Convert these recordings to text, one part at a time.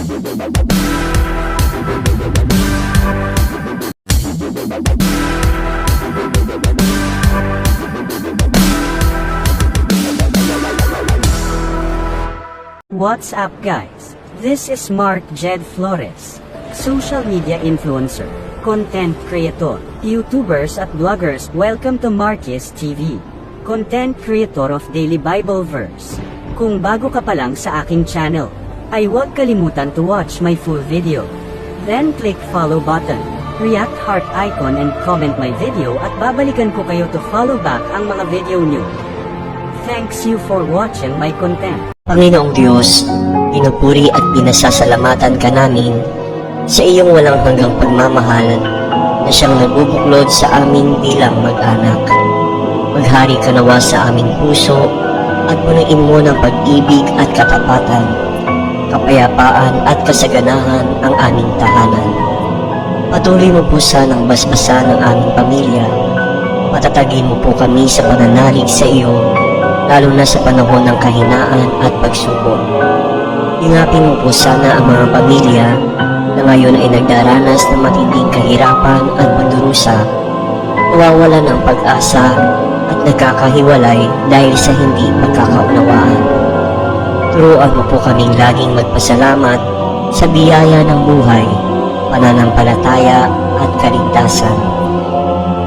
What's up guys? This is Mark Jed Flores, social media influencer, content creator, YouTubers at bloggers. Welcome to Marquez TV, content creator of Daily Bible Verse. Kung bago ka pa lang sa aking channel, ay huwag kalimutan to watch my full video. Then click follow button, react heart icon and comment my video at babalikan ko kayo to follow back ang mga video nyo. Thanks you for watching my content. Panginoong Diyos, pinupuri at pinasasalamatan ka namin sa iyong walang hanggang pagmamahalan na siyang nagbubuklod sa amin bilang mag-anak. Maghari ka nawa sa aming puso at punuin mo ng pag-ibig at katapatan, kapayapaan at kasaganahan ang aming tahanan. Patuloy mo po sanang basbasan ng aming pamilya. Patatagin mo po kami sa pananalig sa iyo, lalo na sa panahon ng kahinaan at pagsubok. Ingapin mo po sana ang mga pamilya na ngayon ay nagdaranas ng matinding kahirapan at pagdurusa, nawawala ng pag-asa at nagkakahiwalay dahil sa hindi pagkakaunawaan. Turuan mo po kaming laging magpasalamat sa biyaya ng buhay, pananampalataya at kaligtasan.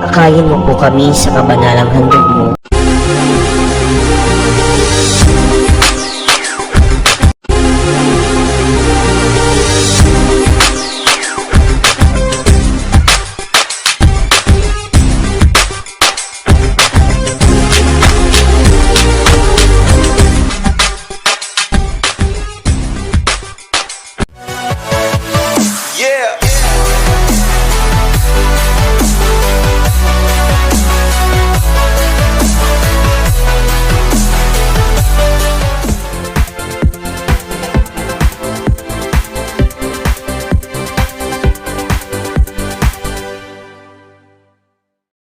Akayin mo po kami sa kabanalang handog mo